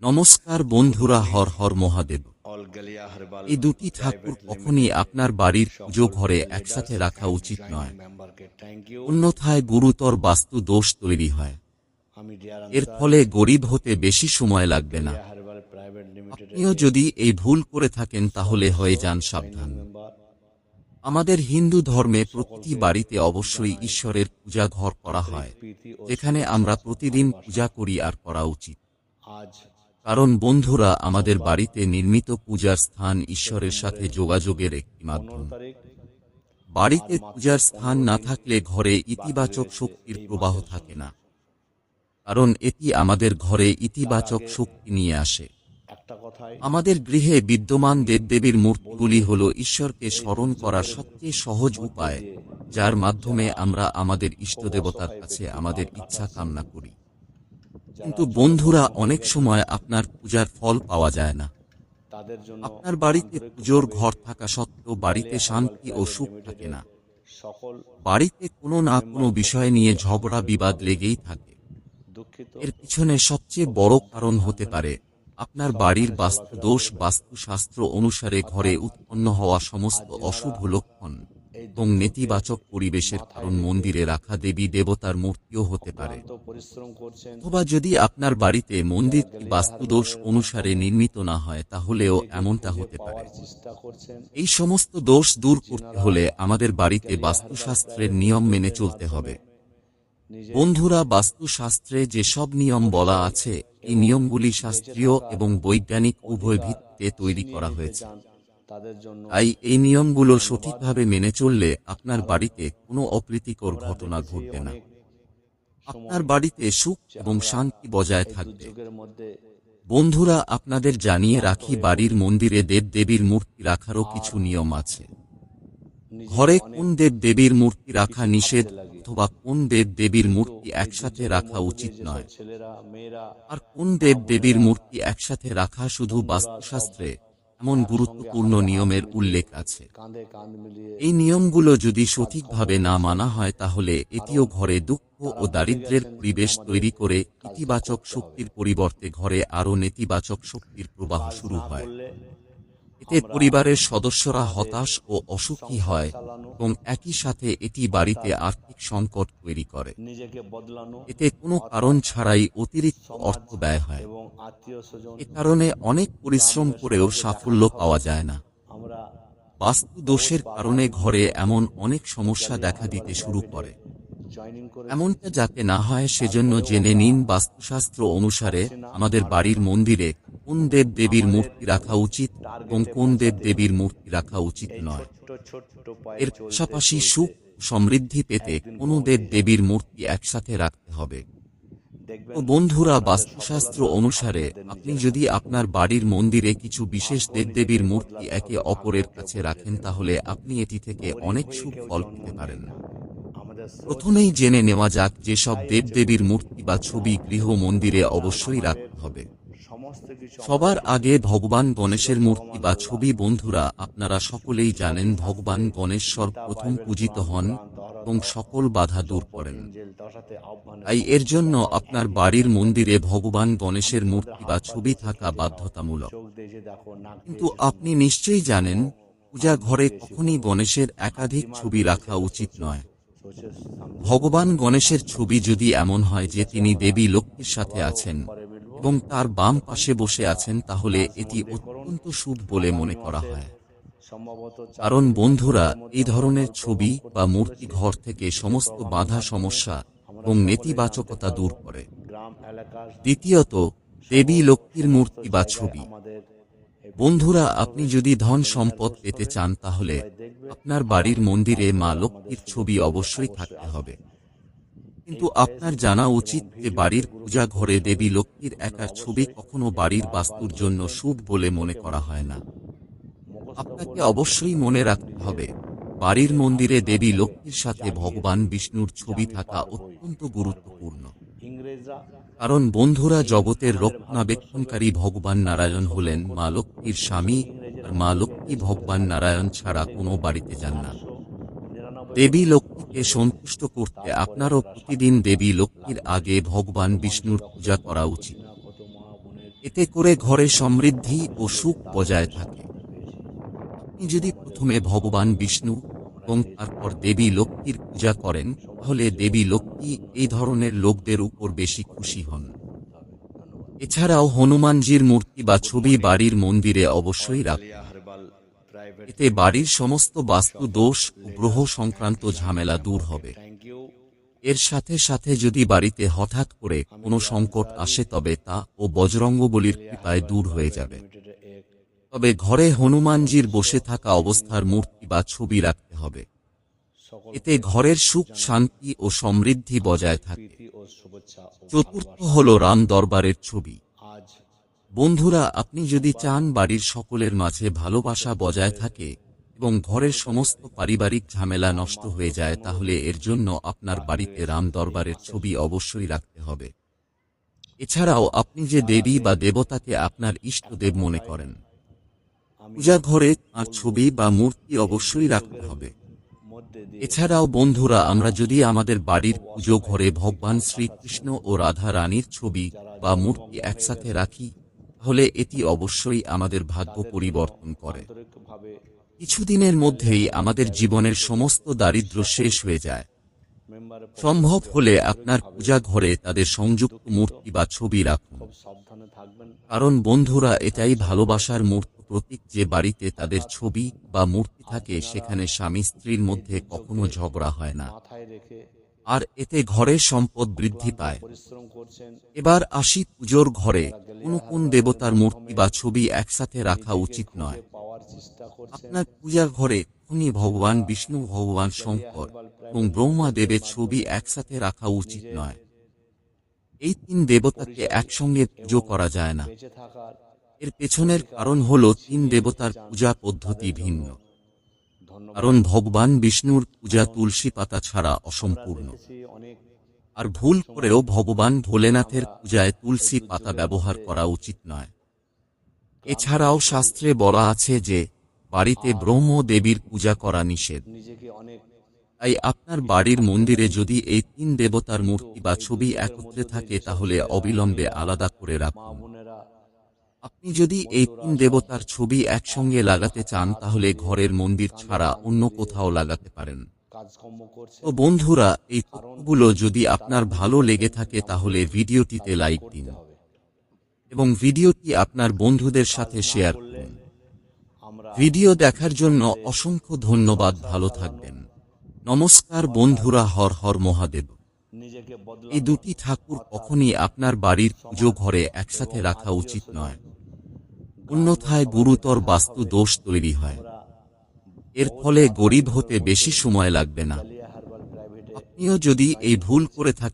নমস্কার বন্ধুরা, হর হর মহাদেব। এই দুটি ঠাকুর কখনই আপনার বাড়ির পুজো ঘরে একসাথে রাখা উচিত নয়, অন্যথায় গুরুতর বাস্তু দোষ তৈরি হয়। এর ফলে গরিব হতে বেশি সময় লাগবে না। আপনিও যদি এই ভুল করে থাকেন তাহলে হয়ে যান সাবধান। আমাদের হিন্দু ধর্মে প্রতিটি বাড়িতে অবশ্যই ঈশ্বরের পূজা ঘর করা হয়, যেখানে আমরা প্রতিদিন পূজা করি আর করা উচিত। কারণ বন্ধুরা, আমাদের বাড়িতে নির্মিত পূজার স্থান ঈশ্বরের সাথে যোগাযোগের একটি মাধ্যম। বাড়িতে পূজার স্থান না থাকলে ঘরে ইতিবাচক শক্তির প্রবাহ থাকে না, কারণ এটি আমাদের ঘরে ইতিবাচক শক্তি নিয়ে আসে। আমাদের গৃহে বিদ্যমান দেবদেবীর মূর্তিগুলি হল ঈশ্বরকে স্মরণ করার সবচেয়ে সহজ উপায়, যার মাধ্যমে আমরা আমাদের ইষ্টদেবতার কাছে আমাদের ইচ্ছা কামনা করি। কিন্তু বন্ধুরা, অনেক সময় আপনার পূজার ফল পাওয়া যায় না। আপনার বাড়িতে পুজোর ঘর থাকা সত্ত্বেও বাড়িতে শান্তি ও সুখ থাকে না। বাড়িতে কোনো না কোনো বিষয় নিয়ে ঝগড়া বিবাদ লেগেই থাকে। এর পিছনে সবচেয়ে বড় কারণ হতে পারে আপনার বাড়ির বাস্তু দোষ। বাস্তুশাস্ত্র অনুসারে ঘরে উৎপন্ন হওয়া সমস্ত অশুভ লক্ষণ এবং নেতিবাচক পরিবেশের কারণ মন্দিরে রাখা দেবী দেবতার মূর্তিও হতে পারে। অথবা যদি আপনার বাড়িতে মন্দিরটি বাস্তুদোষ অনুসারে নির্মিত না হয়, তাহলেও এমনটা হতে পারে। এই সমস্ত দোষ দূর করতে হলে আমাদের বাড়িতে বাস্তুশাস্ত্রের নিয়ম মেনে চলতে হবে। বন্ধুরা, বাস্তুশাস্ত্রে যে সব নিয়ম বলা আছে, এই নিয়মগুলি শাস্ত্রীয় এবং বৈজ্ঞানিক উভয় ভিত্তিতে তৈরি করা হয়েছে। তাই এই নিয়মগুলো সঠিকভাবে মেনে চললে আপনার বাড়িতে কোনো অপ্রীতিকর ঘটনা ঘটবে না। আপনার বাড়িতে সুখ এবং শান্তি বজায় থাকবে। বন্ধুরা, আপনাদের জানিয়ে রাখি, বাড়ির মন্দিরে দেবদেবীর মূর্তি রাখারও কিছু নিয়ম আছে। ঘরে কোন দেবদেবীর মূর্তি রাখা নিষেধ, অথবা কোন দেবদেবীর মূর্তি একসাথে রাখা উচিত নয়, আর কোন দেবদেবীর মূর্তি একসাথে রাখা শুধু বাস্তুশাস্ত্রে, এমন গুরুত্বপূর্ণ নিয়মের উল্লেখ আছে। এই নিয়মগুলো যদি সঠিকভাবে না মানা হয়, তাহলে এটিও ঘরে দুঃখ ও দারিদ্র্যের পরিবেশ তৈরি করে ইতিবাচক শক্তির পরিবর্তে ঘরে আরও নেতিবাচক শক্তির প্রবাহ শুরু হয়। এতে পরিবারের সদস্যরা হতাশ ও অসুখী হয় এবং একই সাথে এটি বাড়িতে আর্থিক সংকট তৈরি করে। এতে কোনো কারণ ছাড়াই অতিরিক্ত অর্থ ব্যয় হয়। এ কারণে অনেক পরিশ্রম করেও সাফল্য পাওয়া যায় না। বাস্তু দোষের কারণে ঘরে এমন অনেক সমস্যা দেখা দিতে শুরু করে। এমনটা যাতে না হয়, সেজন্য জেনে নিন বাস্তুশাস্ত্র অনুসারে আমাদের বাড়ির মন্দিরে কোন দেবদেবীর মূর্তি রাখা উচিত এবং কোন দেবদেবীর মূর্তি রাখা উচিত নয়। এর পাশাপাশি সুখ সমৃদ্ধি পেতে কোন দেবদেবীর মূর্তি একসাথে রাখতে হবে। তো বন্ধুরা, বাস্তুশাস্ত্র অনুসারে আপনি যদি আপনার বাড়ির মন্দিরে কিছু বিশেষ দেবদেবীর মূর্তি একে অপরের কাছে রাখেন, তাহলে আপনি এটি থেকে অনেক শুভ ফল পেতে পারেন। প্রথমেই জেনে নেওয়া যাক যেসব দেবদেবীর মূর্তি বা ছবি গৃহ মন্দিরে অবশ্যই রাখতে হবে। সবার আগে ভগবান গণেশের মূর্তি বা ছবি। বন্ধুরা, আপনারা সকলেই জানেন ভগবান গণেশ সর্বপ্রথম পূজিত হন এবং সকল বাধা দূর করেন। তাই এর জন্য আপনার বাড়ির মন্দিরে ভগবান গণেশের মূর্তি বা ছবি থাকা বাধ্যতামূলক। কিন্তু আপনি নিশ্চয়ই জানেন, পূজা ঘরে কখনই গণেশের একাধিক ছবি রাখা উচিত নয়। ভগবান গণেশের ছবি যদি এমন হয় যে তিনি দেবী লক্ষ্মীর সাথে আছেন এবং তার বাম পাশে বসে আছেন, তাহলে এটি অত্যন্ত শুভ বলে মনে করা হয়। কারণ বন্ধুরা, এই ধরনের ছবি বা মূর্তি ঘর থেকে সমস্ত বাধা, সমস্যা এবং নেতিবাচকতা দূর করে। দ্বিতীয়ত, দেবী লক্ষ্মীর মূর্তি বা ছবি। বন্ধুরা, আপনি যদি ধন সম্পদ পেতে চান, তাহলে আপনার বাড়ির মন্দিরে মা লক্ষ্মীর ছবি অবশ্যই থাকতে হবে। কিন্তু আপনার জানা উচিত যে বাড়ির পূজা ঘরে দেবী লক্ষ্মীর একার ছবি কখনো বাড়ির বাস্তুর জন্য শুভ বলে মনে করা হয় না। আপনাকে অবশ্যই মনে রাখতে হবে, বাড়ির মন্দিরে দেবী লক্ষ্মীর সাথে ভগবান বিষ্ণুর ছবি থাকা অত্যন্ত গুরুত্বপূর্ণ। কারণ বন্ধুরা, জগতের রক্ষণাবেক্ষণকারী ভগবান নারায়ণ হলেন মা লক্ষ্মীর স্বামী, আর মা লক্ষ্মী ভগবান নারায়ণ ছাড়া কোনো বাড়িতে যান না। দেবী লক্ষ্মীকে সন্তুষ্ট করতে আপনারও প্রতিদিন দেবী লক্ষ্মীর আগে ভগবান বিষ্ণুর পূজা করা উচিত। এতে করে ঘরে সমৃদ্ধি ও সুখ বজায় থাকে। আপনি যদি প্রথমে ভগবান বিষ্ণু এবং তারপর দেবী লক্ষ্মীর পূজা করেন, তাহলে দেবী লক্ষ্মী এই ধরনের লোকদের উপর বেশি খুশি হন। এছাড়াও হনুমানজির মূর্তি বা ছবি বাড়ির মন্দিরে অবশ্যই রাখুন। এতে বাড়ির সমস্ত বাস্তু দোষ ও গ্রহ সংক্রান্ত ঝামেলা দূর হবে। এর সাথে সাথে যদি বাড়িতে হঠাৎ করে কোনো সংকট আসে তবে তা ও বজরঙ্গবলীর কৃপায় দূর হয়ে যাবে। তবে ঘরে হনুমানজির বসে থাকা অবস্থার মূর্তি বা ছবি রাখতে হবে। এতে ঘরের সুখ শান্তি ও সমৃদ্ধি বজায় থাকে। চতুর্থ হল রাম দরবারের ছবি। বন্ধুরা, আপনি যদি চান বাড়ির সকলের মাঝে ভালোবাসা বজায় থাকে এবং ঘরের সমস্ত পারিবারিক ঝামেলা নষ্ট হয়ে যায়, তাহলে এর জন্য আপনার বাড়িতে রাম দরবারের ছবি অবশ্যই রাখতে হবে। এছাড়াও আপনি যে দেবী বা দেবতাকে আপনার ইষ্টদেব মনে করেন, পূজা ঘরে তাঁর ছবি বা মূর্তি অবশ্যই রাখতে হবে। এছাড়াও বন্ধুরা, আমরা যদি আমাদের বাড়ির পুজো ঘরে ভগবান শ্রীকৃষ্ণ ও রাধা রানীর ছবি বা মূর্তি একসাথে রাখি, তাহলে এটি অবশ্যই আমাদের ভাগ্য পরিবর্তন করে। কিছুদিনের মধ্যেই আমাদের জীবনের সমস্ত দারিদ্র্য শেষ হয়ে যায়। সম্ভব হলে আপনার পূজা ঘরে তাদের সংযুক্ত মূর্তি বা ছবি রাখুন। কারণ বন্ধুরা, এটাই ভালোবাসার মূর্ত প্রতীক যে বাড়িতে তাদের ছবি বা মূর্তি থাকে সেখানে স্বামী স্ত্রীর মধ্যে কখনো ঝগড়া হয় না, আর এতে ঘরে সম্পদ বৃদ্ধি পায়। এবার আসি পুজোর ঘরে কোন দেবতার মূর্তি বা ছবি একসাথে রাখা উচিত নয়। আপনার পূজার ঘরে কখনই ভগবান বিষ্ণু, ভগবান শঙ্কর এবং ব্রহ্মা দেবের ছবি একসাথে রাখা উচিত নয়। এই তিন দেবতাকে একসঙ্গে পুজো করা যায় না। এর পেছনের কারণ হল তিন দেবতার পূজা পদ্ধতি ভিন্ন। কারণ ভগবান বিষ্ণুর পূজা তুলসী পাতা ছাড়া অসম্পূর্ণ, আর ভুল করেও ভগবান ভোলেনাথের পূজায় তুলসী পাতা ব্যবহার করা উচিত নয়। এছাড়াও শাস্ত্রে বলা আছে যে বাড়িতে ব্রহ্ম দেবীর পূজা করা নিষেধ। তাই আপনার বাড়ির মন্দিরে যদি এই তিন দেবতার মূর্তি বা ছবি একত্রে থাকে তাহলে অবিলম্বে আলাদা করে রাখুন। আপনি যদি এই তিন দেবতার ছবি একসঙ্গে লাগাতে চান তাহলে ঘরের মন্দির ছাড়া অন্য কোথাও লাগাতে পারেন। তো বন্ধুরা, এই তথ্যগুলো যদি আপনার ভালো লেগে থাকে তাহলে ভিডিওটিতে লাইক দিন এবং ভিডিওটি আপনার বন্ধুদের সাথে শেয়ার করুন। ভিডিও দেখার জন্য অসংখ্য ধন্যবাদ। ভালো থাকবেন। নমস্কার বন্ধুরা, হর হর মহাদেব। এই দুটি ঠাকুর কখনই আপনার বাড়ির পুজো ঘরে একসাথে রাখা উচিত নয়, অন্যথায় গুরুতর বাস্তু দোষ তৈরি হয়। এর ফলে গরিব হতে বেশি সময় লাগবে না। আপনিও যদি এই ভুল করে থাকেন